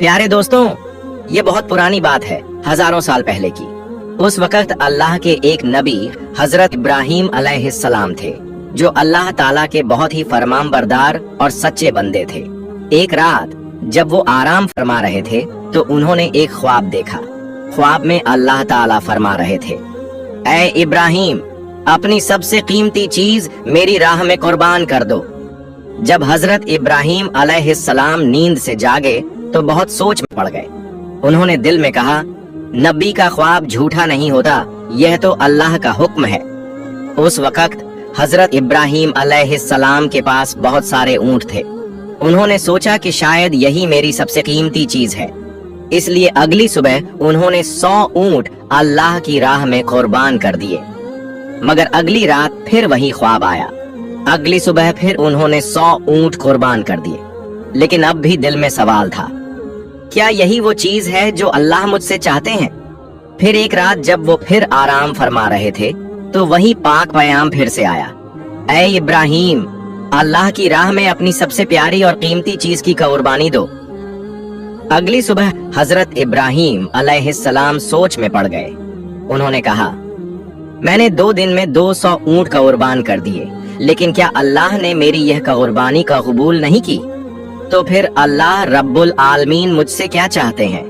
प्यारे दोस्तों, ये बहुत पुरानी बात है, हजारों साल पहले की। उस वक्त अल्लाह के एक नबी हजरत इब्राहिम अलैहिस्सलाम थे, जो अल्लाह ताला के बहुत ही फरमानबरदार और सच्चे बंदे थे। एक रात जब वो आराम फरमा रहे थे तो उन्होंने एक ख्वाब देखा। ख्वाब में अल्लाह ताला फरमा रहे थे, ऐ इब्राहिम, अपनी सबसे कीमती चीज मेरी राह में कुर्बान कर दो। जब हजरत इब्राहिम अलैहिस्सलाम नींद से जागे तो बहुत सोच में पड़ गए। उन्होंने दिल में कहा, नबी का ख्वाब झूठा नहीं होता, यह तो अल्लाह का हुक्म है। उस वक्त हजरत इब्राहिम अलैहिस्सलाम के पास बहुत सारे ऊंट थे। उन्होंने सोचा कि शायद यही मेरी सबसे कीमती चीज है, इसलिए अगली सुबह उन्होंने 100 ऊंट अल्लाह की राह में कुर्बान कर दिए। मगर अगली रात फिर वही ख्वाब आया। अगली सुबह फिर उन्होंने 100 ऊंट कुर्बान कर दिए। लेकिन अब भी दिल में सवाल था, क्या यही वो चीज है जो अल्लाह मुझसे चाहते हैं? फिर एक रात जब वो फिर आराम फरमा रहे थे तो वही पाक पैगाम फिर से आया, ऐ इब्राहिम, अल्लाह की राह में अपनी सबसे प्यारी और कीमती चीज की कुर्बानी दो। अगली सुबह हजरत इब्राहिम अलैहिस्सलाम सोच में पड़ गए। उन्होंने कहा, मैंने 2 दिन में 200 ऊंट कुर्बान कर दिए, लेकिन क्या अल्लाह ने मेरी यह कुर्बानी का कबूल नहीं की? तो फिर अल्लाह रब्बुल आलमीन मुझसे क्या चाहते हैं?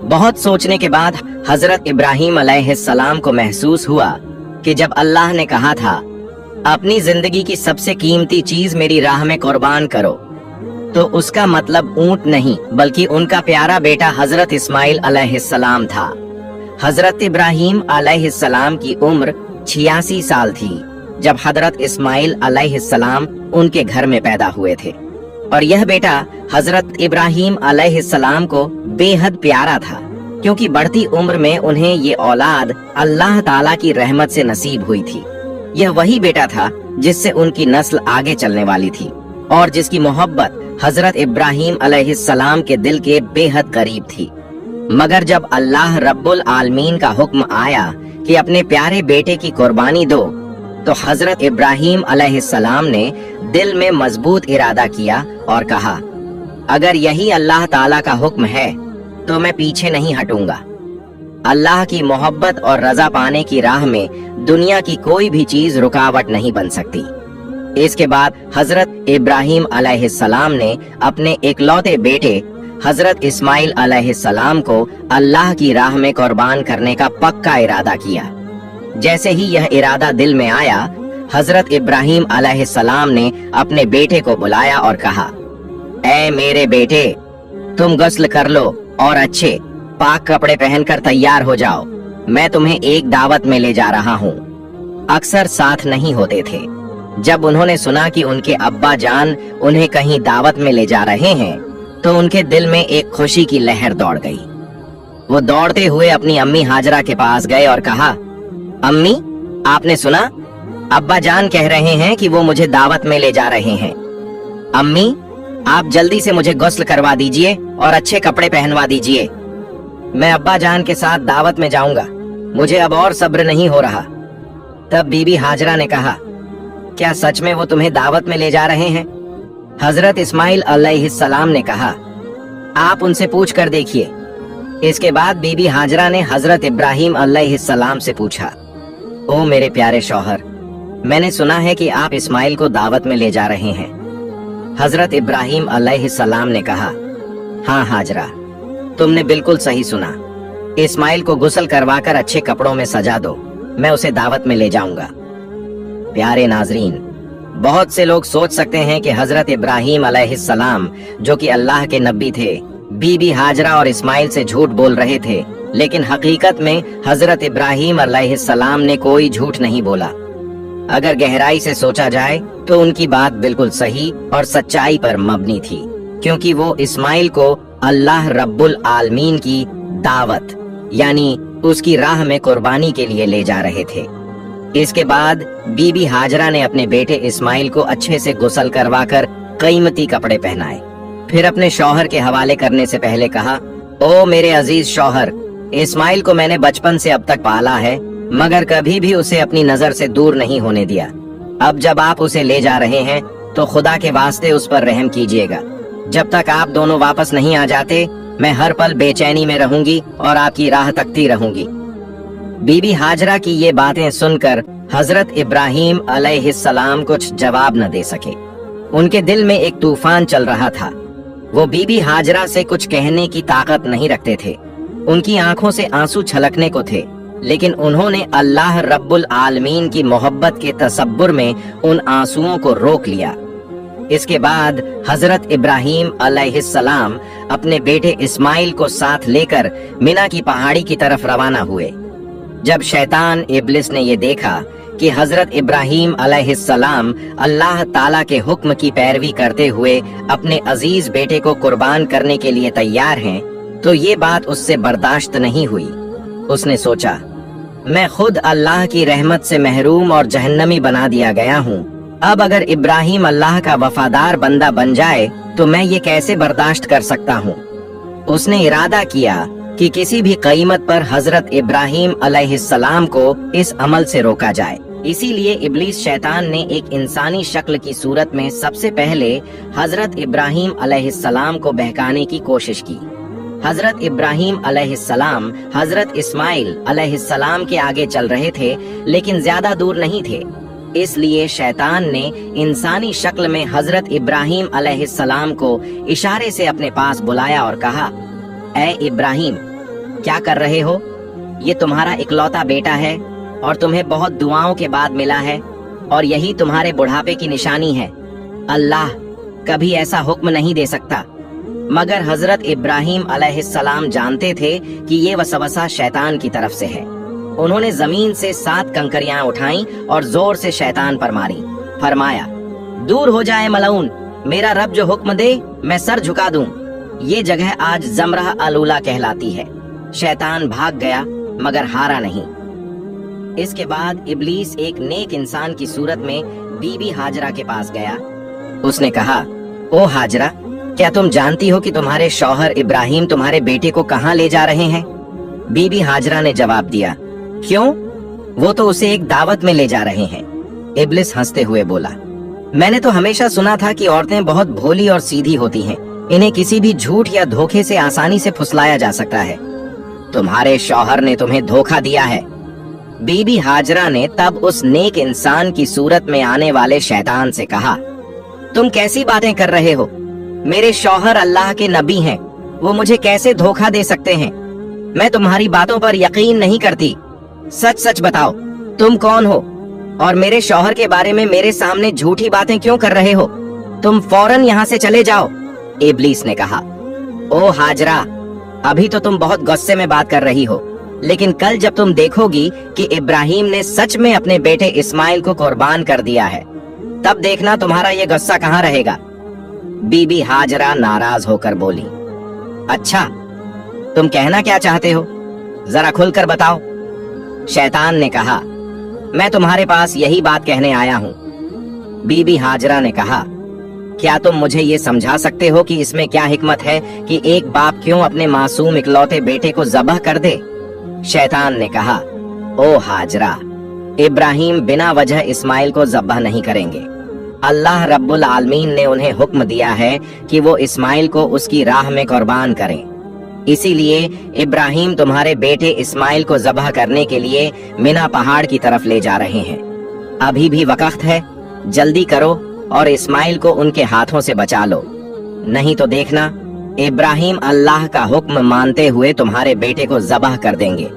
बहुत सोचने के बाद हजरत इब्राहिम अलैहिस्सलाम को महसूस हुआ कि जब अल्लाह ने कहा था, अपनी जिंदगी की सबसे कीमती चीज मेरी राह में कुर्बान करो, तो उसका मतलब ऊंट नहीं बल्कि उनका प्यारा बेटा हजरत इस्माइल अलैहिस्सलाम था। हजरत इब्राहिम अलैहिस्सलाम की उम्र 86 साल थी जब हजरत इस्माइल अलैहिस्सलाम उनके घर में पैदा हुए थे, और यह बेटा हजरत इब्राहिम अलैहिस्सलाम को बेहद प्यारा था, क्योंकि बढ़ती उम्र में उन्हें ये औलाद अल्लाह ताला की रहमत से नसीब हुई थी। यह वही बेटा था जिससे उनकी नस्ल आगे चलने वाली थी और जिसकी मोहब्बत हजरत इब्राहिम अलैहिस्सलाम के दिल के बेहद करीब थी। मगर जब अल्लाह रब्बुल आलमीन का हुक्म आया कि अपने प्यारे बेटे की कुर्बानी दो, तो हजरत इब्राहिम अलैहिस्सलाम ने दिल में मजबूत इरादा किया और कहा, अगर यही अल्लाह ताला का हुक्म है तो मैं पीछे नहीं हटूंगा। अल्लाह की मोहब्बत और रजा पाने की राह में दुनिया की कोई भी चीज रुकावट नहीं बन सकती। इसके बाद हजरत इब्राहिम अलैहिस्सलाम ने अपने इकलौते बेटे हजरत इस्माइल अलैहिस्सलाम को अल्लाह की राह में कुर्बान करने का पक्का इरादा किया। जैसे ही यह इरादा दिल में आया, हजरत इब्राहिम अलैहिस्सलाम ने अपने बेटे को बुलाया और कहा, ऐ मेरे बेटे, तुम गुस्ल कर लो और अच्छे पाक कपड़े पहनकर तैयार हो जाओ। मैं तुम्हें एक दावत में ले जा रहा हूँ। अक्सर साथ नहीं होते थे। जब उन्होंने सुना कि उनके अब्बा जान उन्हें कहीं दावत में ले जा रहे हैं, तो उनके दिल में एक खुशी की लहर दौड़ गई। वो दौड़ते हुए अपनी अम्मी हाजरा के पास गए और कहा, अम्मी, आपने सुना? अब्बा जान कह रहे हैं कि वो मुझे दावत में ले जा रहे हैं। अम्मी, आप जल्दी से मुझे गुस्ल करवा दीजिए और अच्छे कपड़े पहनवा दीजिए। मैं अब्बा जान के साथ दावत में जाऊंगा, मुझे अब और सब्र नहीं हो रहा। तब बीबी हाजरा ने कहा, क्या सच में वो तुम्हें दावत में ले जा रहे हैं? हजरत इस्माइल अलैहिस्सलाम ने कहा, आप उनसे पूछ कर देखिए। इसके बाद बीबी हाजरा ने हजरत इब्राहिम अलैहिस्सलाम से पूछा, ओ मेरे प्यारे शौहर, मैंने सुना है कि आप इस्माइल को दावत में ले जा रहे हैं। हजरत इब्राहिम अलैहिस्सलाम ने कहा, हाँ हाजरा, तुमने बिल्कुल सही सुना। इस्माइल को गुस्ल करवाकर अच्छे कपड़ों में सजा दो, मैं उसे दावत में ले जाऊंगा। प्यारे नाजरीन, बहुत से लोग सोच सकते हैं कि हजरत इब्राहिम अलैहिस्सलाम, जो कि अल्लाह के नबी थे, बीबी हाजरा और इस्माइल से झूठ बोल रहे थे, लेकिन हकीकत में हजरत इब्राहिम अलैहिस्सलाम ने कोई झूठ नहीं बोला। अगर गहराई से सोचा जाए तो उनकी बात बिल्कुल सही और सच्चाई पर मबनी थी, क्योंकि वो इस्माइल को अल्लाह रब्बुल आलमीन की दावत यानी उसकी राह में कुर्बानी के लिए ले जा रहे थे। इसके बाद बीबी हाजरा ने अपने बेटे इस्माइल को अच्छे से गुस्ल करवाकर कीमती कपड़े पहनाए। फिर अपने शौहर के हवाले करने से पहले कहा, ओ मेरे अजीज शौहर, इस्माइल को मैंने बचपन से अब तक पाला है, मगर कभी भी उसे अपनी नजर से दूर नहीं होने दिया। अब जब आप उसे ले जा रहे हैं तो खुदा के वास्ते उस पर रहम कीजिएगा। जब तक आप दोनों वापस नहीं आ जाते मैं हर पल बेचैनी में रहूंगी और आपकी राह तकती रहूंगी। बीबी हाजरा की ये बातें सुनकर हजरत इब्राहीम अलैहिस्सलाम कुछ जवाब न दे सके। उनके दिल में एक तूफान चल रहा था। वो बीबी हाजरा से कुछ कहने की ताकत नहीं रखते थे। उनकी आंखों से आंसू छलकने को थे, लेकिन उन्होंने अल्लाह रब्बुल आलमीन की मोहब्बत के तसब्बुर में उन आंसुओं को रोक लिया। इसके बाद हजरत इब्राहीम अलैहिस्सलाम अपने बेटे इस्माइल को साथ लेकर मिना की पहाड़ी की तरफ रवाना हुए। जब शैतान इब्लिस ने ये देखा कि हजरत इब्राहीम अलैहिस्सलाम अल्लाह ताला के हुक्म की पैरवी करते हुए अपने अजीज बेटे को कुर्बान करने के लिए तैयार हैं, तो ये बात उससे बर्दाश्त नहीं हुई। उसने सोचा, मैं खुद अल्लाह की रहमत से महरूम और जहन्नमी बना दिया गया हूँ। अब अगर इब्राहीम अल्लाह का वफादार बंदा बन जाए तो मैं ये कैसे बर्दाश्त कर सकता हूँ। उसने इरादा किया कि किसी भी कीमत पर हजरत इब्राहीम अलैहिस्सलाम को इस अमल से रोका जाए। इसीलिए इब्लीस शैतान ने एक इंसानी शक्ल की सूरत में सबसे पहले हजरत इब्राहीम अलैहिस्सलाम को बहकाने की कोशिश की। हजरत इब्राहीम अलैहिस्सलाम हजरत इस्माइल अलैहिस्सलाम के आगे चल रहे थे, लेकिन ज्यादा दूर नहीं थे। इसलिए शैतान ने इंसानी शक्ल में हजरत इब्राहीम अलैहिस्सलाम को इशारे से अपने पास बुलाया और कहा, ऐ इब्राहीम, क्या कर रहे हो? ये तुम्हारा इकलौता बेटा है और तुम्हें बहुत दुआओं के बाद मिला है, और यही तुम्हारे बुढ़ापे की निशानी है। अल्लाह कभी ऐसा हुक्म नहीं दे सकता। मगर हजरत इब्राहीम अलैहिस्सलाम जानते थे कि ये वसवसा शैतान की तरफ से है। उन्होंने जमीन से 7 कंकरियां उठाईं और जोर से शैतान पर मारी। फरमाया, दूर हो जाए मलऊन, मेरा रब जो हुक्म दे मैं सर झुका दूं। ये जगह आज जमरा अलूला कहलाती है। शैतान भाग गया मगर हारा नहीं। इसके बाद इब्लीस एक नेक इंसान की सूरत में बीबी हाजरा के पास गया। उसने कहा, ओ हाजरा, क्या तुम जानती हो कि तुम्हारे शौहर इब्राहीम तुम्हारे बेटे को कहाँ ले जा रहे हैं? बीबी हाजरा ने जवाब दिया, क्यों? वो तो उसे एक दावत में ले जा रहे हैं। इब्लिस हंसते हुए बोला, मैंने तो हमेशा सुना था कि औरतें बहुत भोली और सीधी होती हैं। इन्हें किसी भी झूठ या धोखे से आसानी से फुसलाया जा सकता है। तुम्हारे शौहर ने तुम्हें धोखा दिया है। बीबी हाजरा ने तब उस नेक इंसान की सूरत में आने वाले शैतान से कहा, तुम कैसी बातें कर रहे हो? मेरे शौहर अल्लाह के नबी हैं, वो मुझे कैसे धोखा दे सकते हैं? मैं तुम्हारी बातों पर यकीन नहीं करती। सच सच बताओ, तुम कौन हो और मेरे शौहर के बारे में मेरे सामने झूठी बातें क्यों कर रहे हो? तुम फौरन यहाँ से चले जाओ। इब्लीस ने कहा, ओ हाजरा, अभी तो तुम बहुत गुस्से में बात कर रही हो, लेकिन कल जब तुम देखोगी कि इब्राहीम ने सच में अपने बेटे इस्माइल को कुर्बान कर दिया है, तब देखना तुम्हारा ये गुस्सा कहाँ रहेगा। बीबी हाजरा नाराज होकर बोली, अच्छा, तुम कहना क्या चाहते हो? जरा खुलकर बताओ। शैतान ने कहा, मैं तुम्हारे पास यही बात कहने आया हूँ। बीबी हाजरा ने कहा, क्या तुम मुझे ये समझा सकते हो कि इसमें क्या हिकमत है कि एक बाप क्यों अपने मासूम इकलौते बेटे को ज़बह कर दे? शैतान ने कहा, ओ हाजरा, इब्राहीम बिना वजह इस्माइल को ज़बह नहीं करेंगे। अल्लाह रब्बुल आलमीन ने उन्हें हुक्म दिया है कि वो इस्माइल को उसकी राह में कुर्बान करें। इसीलिए इब्राहीम तुम्हारे बेटे इस्माइल को ज़बह करने के लिए मिना पहाड़ की तरफ ले जा रहे हैं। अभी भी वक्त है, जल्दी करो और इस्माइल को उनके हाथों से बचा लो, नहीं तो देखना इब्राहीम अल्लाह का हुक्म मानते हुए तुम्हारे बेटे को ज़बह कर देंगे।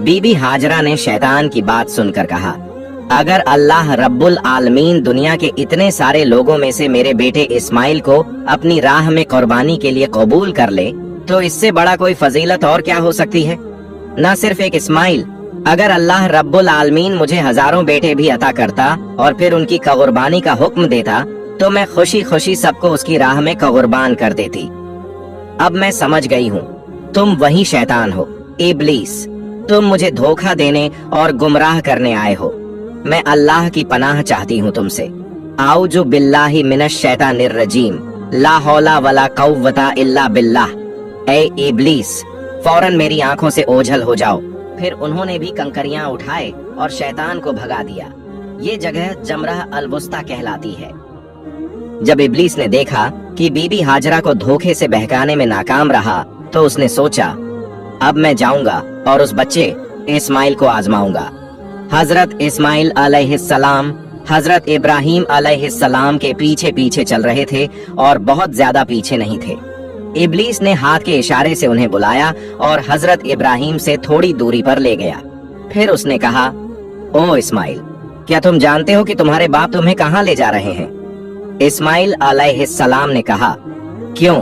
बीबी हाजरा ने शैतान की बात सुनकर कहा, अगर अल्लाह रब्बुल आलमीन दुनिया के इतने सारे लोगों में से मेरे बेटे इस्माइल को अपनी राह में कुर्बानी के लिए कबूल कर ले, तो इससे बड़ा कोई फजीलत और क्या हो सकती है? न सिर्फ एक इस्माइल, अगर अल्लाह रब्बुल आलमीन मुझे हजारों बेटे भी अता करता और फिर उनकी कुर्बानी का हुक्म देता, तो मैं खुशी खुशी सबको उसकी राह में कुर्बान कर देती। अब मैं समझ गई हूँ, तुम वही शैतान हो, इब्लीस। तुम मुझे धोखा देने और गुमराह करने आए हो। मैं अल्लाह की पनाह चाहती हूँ तुमसे। आऊजु बिल्लाहि मिनश शैतानिर रजीम, ला हौला वला कुव्वता इल्ला बिल्लाह। ए इब्लीस, फौरन मेरी आंखों से ओझल हो जाओ। फिर उन्होंने भी कंकरियां उठाए और शैतान को भगा दिया। ये जगह जमरा अल वुस्ता कहलाती है। जब इब्लीस ने देखा कि बीबी हाजरा को धोखे से बहकाने में नाकाम रहा, तो उसने सोचा, अब मैं जाऊंगा और उस बच्चे इस्माइल को आजमाऊंगा। हजरत इस्माइल अलैहिस्सलाम हजरत इब्राहिम अलैहिस्सलाम के पीछे पीछे चल रहे थे और बहुत ज्यादा पीछे नहीं थे। इब्लीस ने हाथ के इशारे से उन्हें बुलाया और हजरत इब्राहिम से थोड़ी दूरी पर ले गया। फिर उसने कहा, ओ इस्माइल, क्या तुम जानते हो कि तुम्हारे बाप तुम्हें कहाँ ले जा रहे हैं? इस्माइल अलैहिस्सलाम ने कहा, क्यों,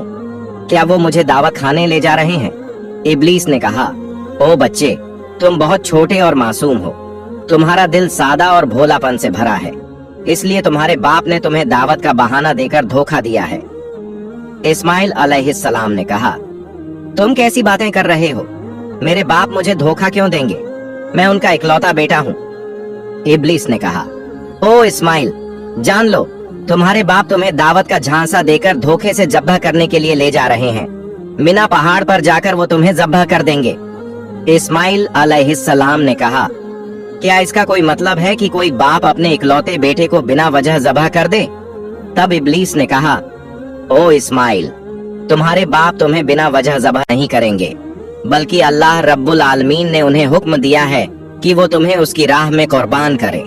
क्या वो मुझे दावत खाने ले जा रहे हैं? इब्लीस ने कहा, ओ बच्चे, तुम बहुत छोटे और मासूम हो, तुम्हारा दिल सादा और भोलापन से भरा है, इसलिए तुम्हारे बाप ने तुम्हें दावत का बहाना देकर धोखा दिया है। इस्माइल अलैहिस्सलाम ने कहा, तुम कैसी बातें कर रहे हो? मेरे बाप मुझे धोखा क्यों देंगे? मैं उनका इकलौता बेटा हूँ। इब्लीस ने कहा, ओ इस्माइल, जान लो, तुम्हारे बाप तुम्हें दावत का झांसा देकर धोखे से जब्बा करने के लिए ले जा रहे हैं। मिना पहाड़ पर जाकर वो तुम्हें जब्बा कर देंगे। इस्माइल अलैहिस्सलाम ने कहा, क्या इसका कोई मतलब है कि कोई बाप अपने इकलौते बेटे को बिना वजह ज़बह कर दे? तब इब्लीस ने कहा, ओ इस्माइल, तुम्हारे बाप तुम्हें बिना वजह ज़बह नहीं करेंगे, बल्कि अल्लाह रब्बुल आलमीन ने उन्हें हुक्म दिया है कि वो तुम्हें उसकी राह में कुर्बान करे।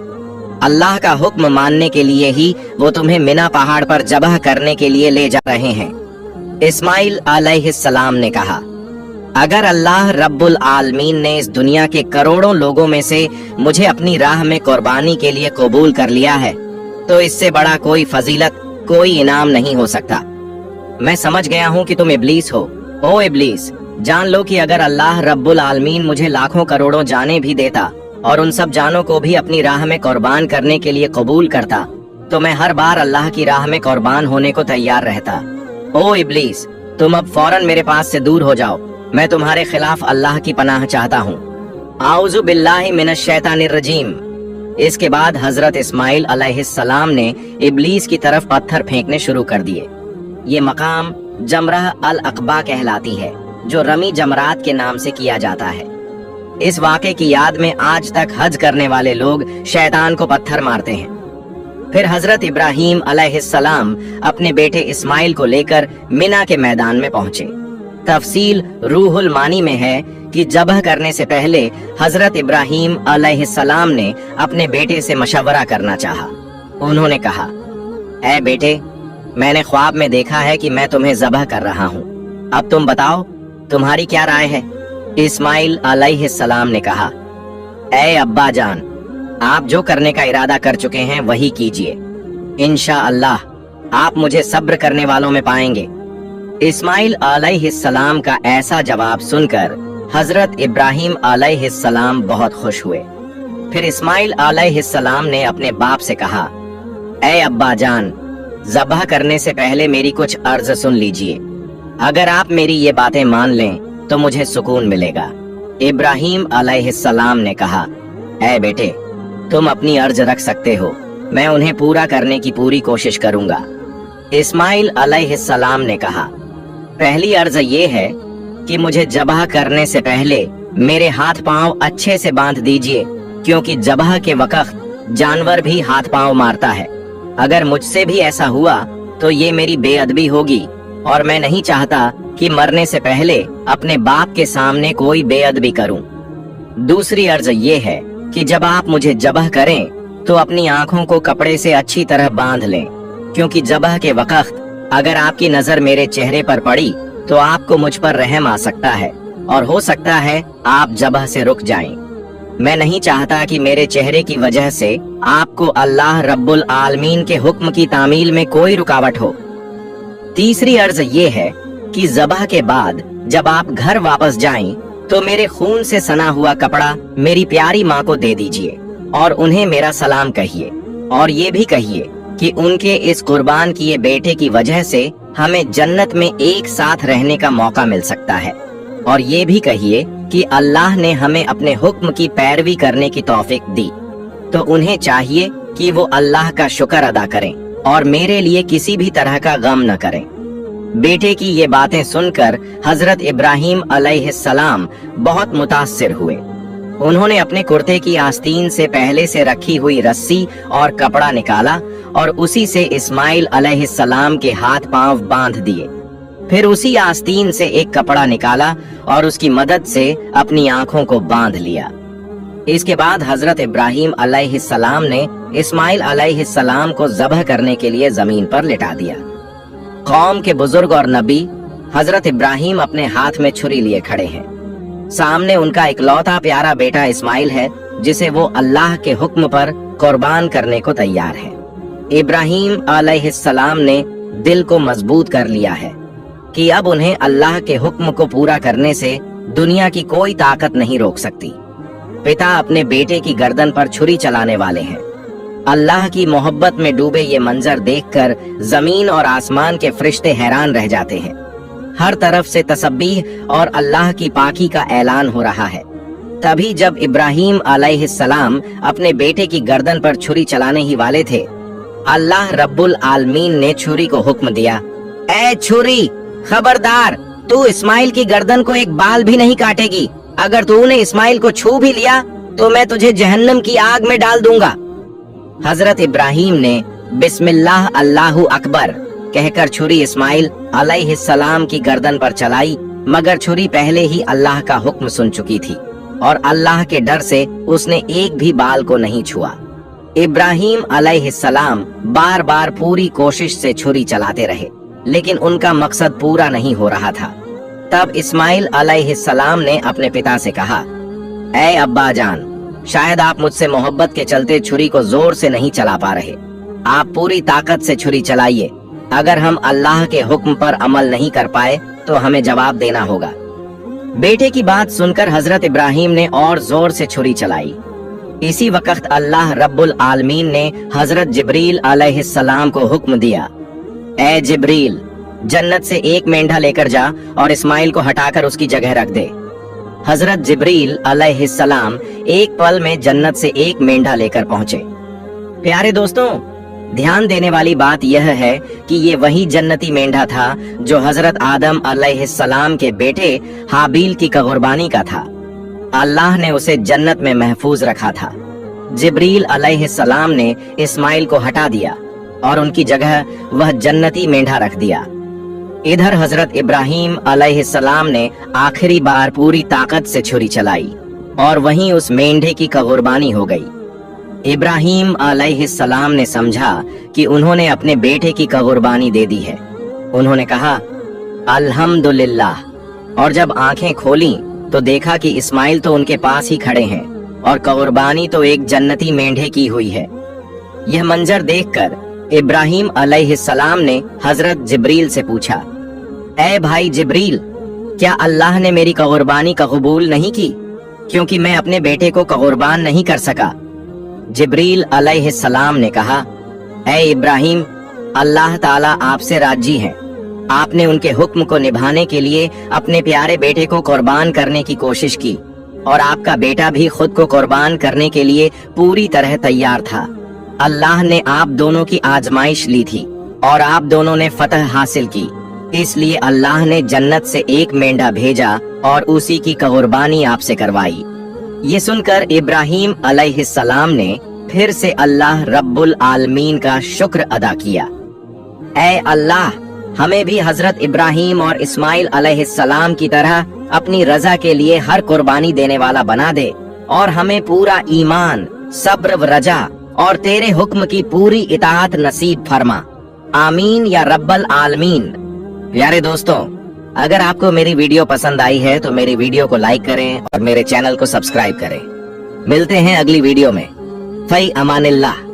अल्लाह का हुक्म मानने के लिए ही वो तुम्हें मिना पहाड़ पर ज़बह करने के लिए ले जा रहे हैं। इस्माइल अलैहिस्सलाम ने कहा, अगर अल्लाह रब्बुल आलमीन ने इस दुनिया के करोड़ों लोगों में से मुझे अपनी राह में कुर्बानी के लिए कबूल कर लिया है, तो इससे बड़ा कोई फजीलत, कोई इनाम नहीं हो सकता। मैं समझ गया हूँ कि तुम इब्लीस हो। ओ इब्लीस, जान लो कि अगर अल्लाह रब्बुल आलमीन मुझे लाखों करोड़ों जाने भी देता और उन सब जानों को भी अपनी राह में कुर्बान करने के लिए कबूल करता, तो मैं हर बार अल्लाह की राह में कुर्बान होने को तैयार रहता। ओ इब्लीस, तुम अब फौरन मेरे पास से दूर हो जाओ। मैं तुम्हारे खिलाफ अल्लाह की पनाह चाहता हूँ। आऊज़ु बिल्लाहि मिनश शैतानिर रजीम। इसके बाद हजरत इस्माइल अलैहिस्सलाम ने इब्लीस की तरफ पत्थर फेंकने शुरू कर दिए। ये मकाम जमरह अल अक़बा कहलाती है, जो रमी जमरात के नाम से किया जाता है। इस वाक़े की याद में आज तक हज करने वाले लोग शैतान को पत्थर मारते हैं। फिर हजरत इब्राहिम अलैहिस्सलाम अपने बेटे इस्माइल को लेकर मिना के मैदान में पहुंचे। तफसील रूहुल मानी में है कि ज़बह करने से पहले हजरत इब्राहिम अलैहिस्सलाम ने अपने बेटे से मशवरा करना चाहा। उन्होंने कहा, ऐ बेटे, मैंने ख्वाब में देखा है कि मैं तुम्हें ज़बह कर रहा हूँ। अब तुम बताओ, तुम्हारी क्या राय है? इस्माइल अलैहिस्सलाम ने कहा, ऐ अब्बा जान, आप जो करने का इरादा कर चुके हैं वही कीजिए। इंशाअल्लाह आप मुझे सब्र करने वालों में पाएंगे। इस्माइल अलैहिस्सलाम का ऐसा जवाब सुनकर हजरत इब्राहिम अलैहिस्सलाम बहुत खुश हुए। फिर इस्माइल अलैहिस्सलाम ने अपने बाप से कहा, ऐ अब्बा जान, ज़बह करने से पहले मेरी कुछ अर्ज सुन लीजिए। अगर आप मेरी ये बातें मान लें तो मुझे सुकून मिलेगा। इब्राहिम अलैहिस्सलाम ने कहा, ऐ बेटे, तुम अपनी अर्ज रख सकते हो, मैं उन्हें पूरा करने की पूरी कोशिश करूंगा। इस्माइल अलैहिस्सलाम ने कहा, पहली अर्ज ये है कि मुझे ज़बह करने से पहले मेरे हाथ पांव अच्छे से बांध दीजिए, क्योंकि ज़बह के वक्त जानवर भी हाथ पांव मारता है। अगर मुझसे भी ऐसा हुआ तो ये मेरी बेअदबी होगी और मैं नहीं चाहता कि मरने से पहले अपने बाप के सामने कोई बेअदबी करूं। दूसरी अर्ज ये है कि जब आप मुझे ज़बह करें तो अपनी आंखों को कपड़े से अच्छी तरह बांध लें, क्योंकि ज़बह के वक्त अगर आपकी नजर मेरे चेहरे पर पड़ी तो आपको मुझ पर रहम आ सकता है और हो सकता है आप ज़बह से रुक जाएं। मैं नहीं चाहता कि मेरे चेहरे की वजह से आपको अल्लाह रब्बुल आलमीन के हुक्म की तामील में कोई रुकावट हो। तीसरी अर्ज ये है कि ज़बह के बाद जब आप घर वापस जाएं तो मेरे खून से सना हुआ कपड़ा मेरी प्यारी माँ को दे दीजिए और उन्हें मेरा सलाम कहिए, और ये भी कहिए कि उनके इस कुर्बान किए बेटे की वजह से हमें जन्नत में एक साथ रहने का मौका मिल सकता है। और ये भी कहिए कि अल्लाह ने हमें अपने हुक्म की पैरवी करने की तौफीक दी, तो उन्हें चाहिए कि वो अल्लाह का शुक्र अदा करें और मेरे लिए किसी भी तरह का गम न करें। बेटे की ये बातें सुनकर हजरत इब्राहिम अलैहिस्सलाम बहुत मुतासिर हुए। उन्होंने अपने कुर्ते की आस्तीन से पहले से रखी हुई रस्सी और कपड़ा निकाला और उसी से इस्माइल अलैहिस्सलाम के हाथ पांव बांध दिए। फिर उसी आस्तीन से एक कपड़ा निकाला और उसकी मदद से अपनी आंखों को बांध लिया। इसके बाद हजरत इब्राहिम अलैहिस्सलाम ने इस्माइल अलैहिस्सलाम को ज़ब्ह करने के लिए जमीन पर लिटा दिया। कौम के बुजुर्ग और नबी हजरत इब्राहिम अपने हाथ में छुरी लिए खड़े हैं। सामने उनका इकलौता प्यारा बेटा इस्माइल है, जिसे वो अल्लाह के हुक्म पर कुर्बान करने को तैयार है। इब्राहिम अलैहिस्सलाम ने दिल को मजबूत कर लिया है कि अब उन्हें अल्लाह के हुक्म को पूरा करने से दुनिया की कोई ताकत नहीं रोक सकती। पिता अपने बेटे की गर्दन पर छुरी चलाने वाले हैं। अल्लाह की मोहब्बत में डूबे ये मंजर देखकर जमीन और आसमान के फरिश्ते हैरान रह जाते हैं। हर तरफ से तसब्बीह और अल्लाह की पाकी का ऐलान हो रहा है। तभी जब इब्राहिम अलैहिस्सलाम अपने बेटे की गर्दन पर छुरी चलाने ही वाले थे, अल्लाह रब्बुल आलमीन ने छुरी को हुक्म दिया, ऐ छुरी, खबरदार, तू इस्माइल की गर्दन को एक बाल भी नहीं काटेगी। अगर तूने इस्माइल को छू भी लिया तो मैं तुझे जहन्नम की आग में डाल दूंगा। हजरत इब्राहिम ने बिस्मिल्लाह अल्लाहु अकबर कहकर छुरी इस्माइल अलैहिस्सलाम की गर्दन पर चलाई, मगर छुरी पहले ही अल्लाह का हुक्म सुन चुकी थी और अल्लाह के डर से उसने एक भी बाल को नहीं छुआ। इब्राहिम अलैहिस्सलाम बार बार पूरी कोशिश से छुरी चलाते रहे, लेकिन उनका मकसद पूरा नहीं हो रहा था। तब इस्माइल अलैहिस्सलाम ने अपने पिता से कहा, ऐ अब्बा जान, शायद आप मुझसे मोहब्बत के चलते छुरी को जोर से नहीं चला पा रहे। आप पूरी ताकत से छुरी चलाइए। अगर हम अल्लाह के हुक्म पर अमल नहीं कर पाए तो हमें जवाब देना होगा। बेटे की बात सुनकर हजरत इब्राहिम ने और जोर से छुरी चलाई। इसी वक्त अल्लाह रब्बुल आलमीन ने हजरत जिब्रील अलैहिस्सलाम को हुक्म दिया, ऐ जिब्रील, जन्नत से एक मेंढा लेकर जा और इस्माइल को हटाकर उसकी जगह रख दे। हजरत जिब्रील अलैहिस्सलाम एक पल में जन्नत से एक मेंढा लेकर पहुंचे। प्यारे दोस्तों, ध्यान देने वाली बात यह है कि ये वही जन्नती मेंढा था जो हजरत आदम अलैहिस्सलाम के बेटे हाबील की कुर्बानी का था। अल्लाह ने उसे जन्नत में महफूज रखा था। जिब्रील अलैहिस्सलाम ने इस्माइल को हटा दिया और उनकी जगह वह जन्नती मेंढा रख दिया। इधर हजरत इब्राहिम अलैहिस्सलाम ने आखिरी बार पूरी ताकत से छुरी चलाई और वहीं उस मेंढे की कुर्बानी हो गई। इब्राहिम अलैहिस्सलाम ने समझा कि उन्होंने अपने बेटे की कुर्बानी दे दी है। उन्होंने कहा, अल्हम्दुलिल्लाह, और जब आंखें खोली तो देखा कि इस्माइल तो उनके पास ही खड़े हैं और कुर्बानी तो एक जन्नती मेंढे की हुई है। यह मंजर देखकर इब्राहिम अलैहिस्सलाम ने हजरत जिब्रील से पूछा, ऐ भाई जिब्रील, क्या अल्लाह ने मेरी कुर्बानी कबूल नहीं की, क्योंकि मैं अपने बेटे को कुर्बान नहीं कर सका। जिब्रील अलैहिस्सलाम ने कहा, ऐ इब्राहिम, अल्लाह ताला आपसे राजी है। आपने उनके हुक्म को निभाने के लिए अपने प्यारे बेटे को कुर्बान करने की कोशिश की और आपका बेटा भी खुद को कुर्बान करने के लिए पूरी तरह तैयार था। अल्लाह ने आप दोनों की आजमाइश ली थी और आप दोनों ने फतह हासिल की, इसलिए अल्लाह ने जन्नत से एक मेंढा भेजा और उसी की कुर्बानी आपसे करवाई। ये सुनकर इब्राहिम अलैहिस्सलाम ने फिर से अल्लाह रब्बुल आलमीन का शुक्र अदा किया। ऐ अल्लाह, हमें भी हजरत इब्राहिम और इस्माइल अलैहिस्सलाम की तरह अपनी रजा के लिए हर कुर्बानी देने वाला बना दे और हमें पूरा ईमान, सब्र व रजा और तेरे हुक्म की पूरी इताअत नसीब फरमा। आमीन या रब्बल आलमीन। प्यारे दोस्तों, अगर आपको मेरी वीडियो पसंद आई है तो मेरी वीडियो को लाइक करें और मेरे चैनल को सब्सक्राइब करें। मिलते हैं अगली वीडियो में। फई अमानिल्लाह।